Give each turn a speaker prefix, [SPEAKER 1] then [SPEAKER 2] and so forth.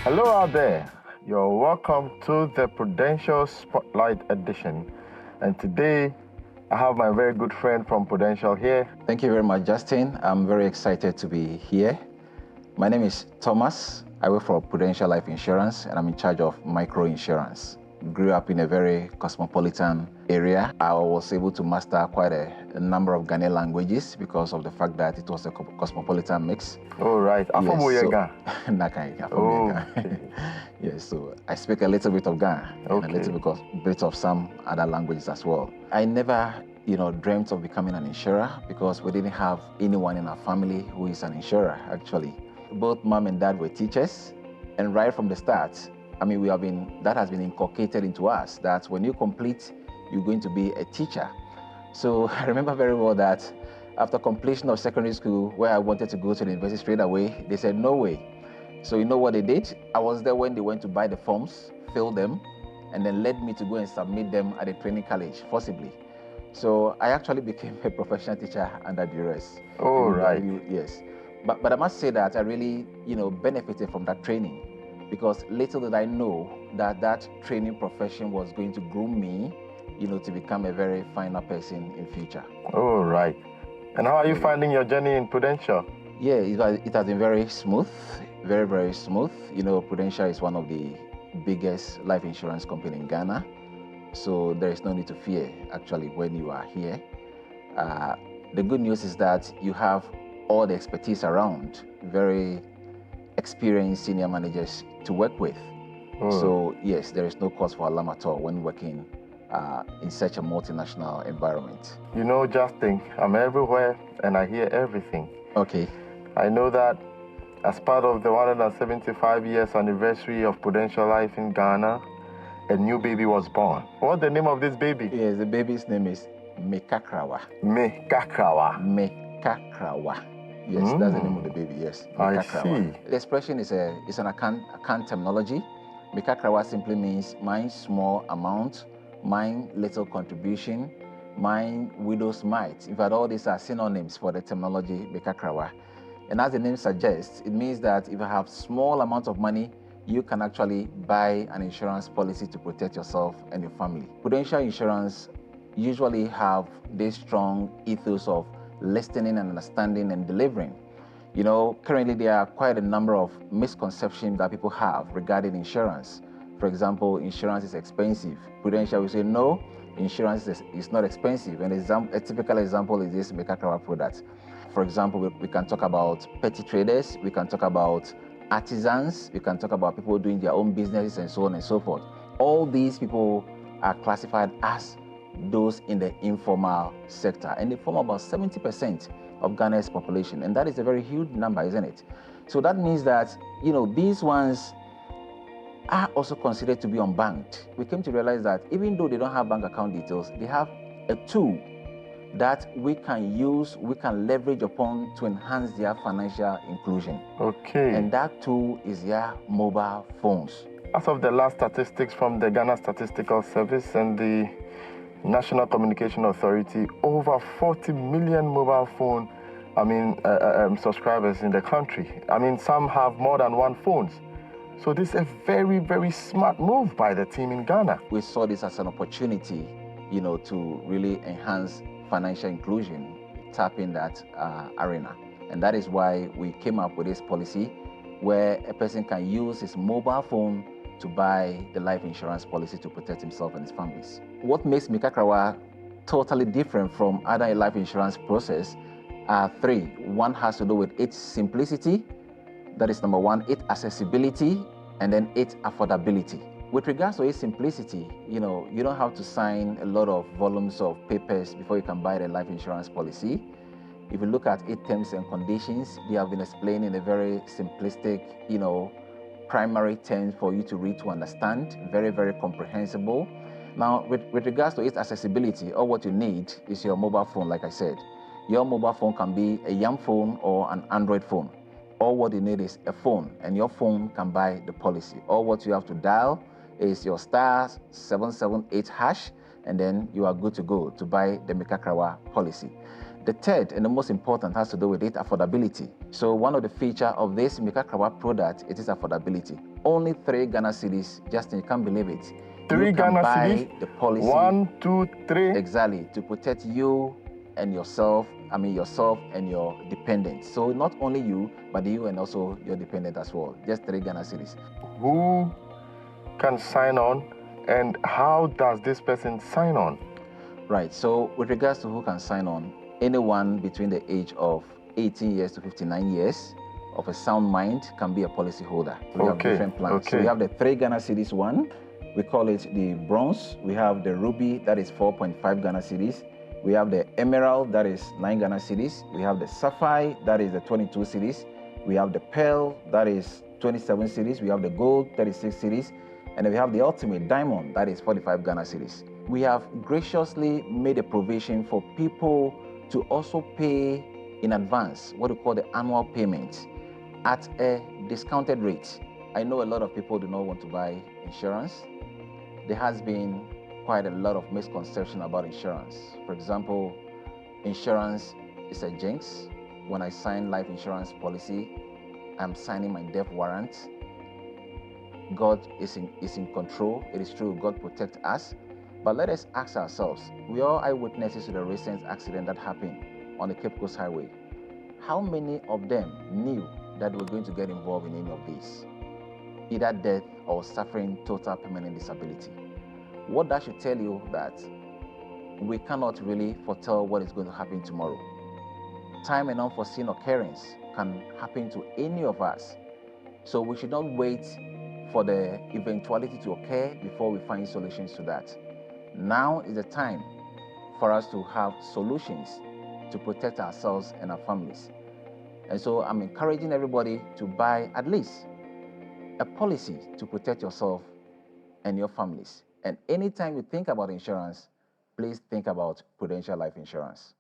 [SPEAKER 1] Hello out there. You're welcome to the Prudential Spotlight Edition. And today, I have my very good friend from Prudential here.
[SPEAKER 2] Thank you very much, Justin. I'm very excited to be here. My name is Thomas. I work for Prudential Life Insurance, and I'm in charge of micro insurance. Grew up in a very cosmopolitan area. I was able to master quite a number of Ghanaian languages because of the fact that it was a cosmopolitan mix.
[SPEAKER 1] Oh, right.
[SPEAKER 2] Yes, so I speak a little bit of Ghana and a little bit of some other languages as well. I never, dreamt of becoming an insurer because we didn't have anyone in our family who is an insurer, actually. Both mom and dad were teachers, and right from the start, that has been inculcated into us that when you complete, you're going to be a teacher. So I remember very well that after completion of secondary school, where I wanted to go to the university straight away, they said, no way. So you know what they did? I was there when they went to buy the forms, fill them, and then led me to go and submit them at a training college, forcibly. So I actually became a professional teacher under duress.
[SPEAKER 1] Oh, right.
[SPEAKER 2] Yes. But I must say that I really, benefited from that training, because little did I know that training profession was going to groom me, to become a very finer person in future.
[SPEAKER 1] Oh, right. And how are you finding your journey in Prudential?
[SPEAKER 2] Yeah, it has been very smooth, very, very smooth. Prudential is one of the biggest life insurance company in Ghana. So there is no need to fear, actually, when you are here. The good news is that you have all the expertise around, very experienced senior managers to work with. So yes, there is no cause for alarm at all when working in such a multinational environment.
[SPEAKER 1] Justin, I'm everywhere and I hear everything.
[SPEAKER 2] Okay.
[SPEAKER 1] I know that as part of the 175 years anniversary of Prudential Life in Ghana, a new baby was born. What's the name of this baby?
[SPEAKER 2] Yes, the baby's name is MEKAKRAWA.
[SPEAKER 1] MEKAKRAWA.
[SPEAKER 2] MEKAKRAWA. Yes, that's the name of the baby, yes.
[SPEAKER 1] I see.
[SPEAKER 2] The expression is an account terminology. MEKAKRAWA simply means mine small amount, mine little contribution, mine widow's mite. In fact, all these are synonyms for the terminology MEKAKRAWA. And as the name suggests, it means that if you have small amount of money, you can actually buy an insurance policy to protect yourself and your family. Prudential insurance usually have this strong ethos of listening and understanding and delivering. Currently there are quite a number of misconceptions that people have regarding insurance. For example, insurance is expensive. Prudential will say, no, insurance is not expensive. And a typical example is this MEKAKRAWA product. For example, we can talk about petty traders, we can talk about artisans, we can talk about people doing their own businesses and so on and so forth. All these people are classified as those in the informal sector, and they form about 70% of Ghana's population, and that is a very huge number, isn't it? So that means that, these ones are also considered to be unbanked. We came to realize that even though they don't have bank account details, they have a tool that we can use, we can leverage upon to enhance their financial inclusion.
[SPEAKER 1] Okay.
[SPEAKER 2] And that tool is their mobile phones.
[SPEAKER 1] As of the last statistics from the Ghana Statistical Service and the National Communication Authority, over 40 million mobile phone subscribers in the country. Some have more than one phones. So this is a very, very smart move by the team in Ghana.
[SPEAKER 2] We saw this as an opportunity, to really enhance financial inclusion, tap in that arena. And that is why we came up with this policy where a person can use his mobile phone to buy the life insurance policy to protect himself and his families. What makes MEKAKRAWA totally different from other life insurance process are three. One has to do with its simplicity. That is number one, its accessibility, and then its affordability. With regards to its simplicity, you don't have to sign a lot of volumes of papers before you can buy the life insurance policy. If you look at its terms and conditions, they have been explained in a very simplistic, primary terms for you to read to understand, very, very comprehensible. Now, with regards to its accessibility, all what you need is your mobile phone, like I said. Your mobile phone can be a YAM phone or an Android phone. All what you need is a phone, and your phone can buy the policy. All what you have to dial is your star 778 hash, and then you are good to go to buy the MEKAKRAWA policy. The third and the most important has to do with its affordability. So one of the features of this MEKAKRAWA product is its affordability. only 3 Ghana cedis. Justin, you can't believe it.
[SPEAKER 1] 3
[SPEAKER 2] you can
[SPEAKER 1] Ghana
[SPEAKER 2] buy
[SPEAKER 1] cedis?
[SPEAKER 2] the policy.
[SPEAKER 1] 1, 2, 3.
[SPEAKER 2] Exactly, to protect you and yourself, yourself and your dependents. So not only you, but you and also your dependent as well. Just 3 Ghana cedis.
[SPEAKER 1] Who can sign on, and how does this person sign on?
[SPEAKER 2] Right, so with regards to who can sign on, anyone between the age of 18 years to 59 years of a sound mind can be a policy holder. We have different plans. So we have the 3 Ghana cedis one. We call it the bronze. We have the ruby, that is 4.5 Ghana cedis. We have the emerald, that is 9 Ghana cedis. We have the sapphire, that is the 22 cedis. We have the pearl, that is 27 cedis. We have the gold, 36 cedis. And then we have the ultimate diamond, that is 45 Ghana cedis. We have graciously made a provision for people to also pay in advance, what we call the annual payment, at a discounted rate. I know a lot of people do not want to buy insurance. There has been quite a lot of misconception about insurance. For example, insurance is a jinx. When I sign life insurance policy, I'm signing my death warrant. God is in control. It is true, God protects us. But let us ask ourselves, we are eyewitnesses to the recent accident that happened on the Cape Coast Highway. How many of them knew that we're going to get involved in any of these? Either death or suffering total permanent disability. What that should tell you that we cannot really foretell what is going to happen tomorrow. Time and unforeseen occurrence can happen to any of us. So we should not wait for the eventuality to occur before we find solutions to that. Now is the time for us to have solutions to protect ourselves and our families. And so I'm encouraging everybody to buy at least a policy to protect yourself and your families. And anytime you think about insurance, please think about Prudential Life Insurance.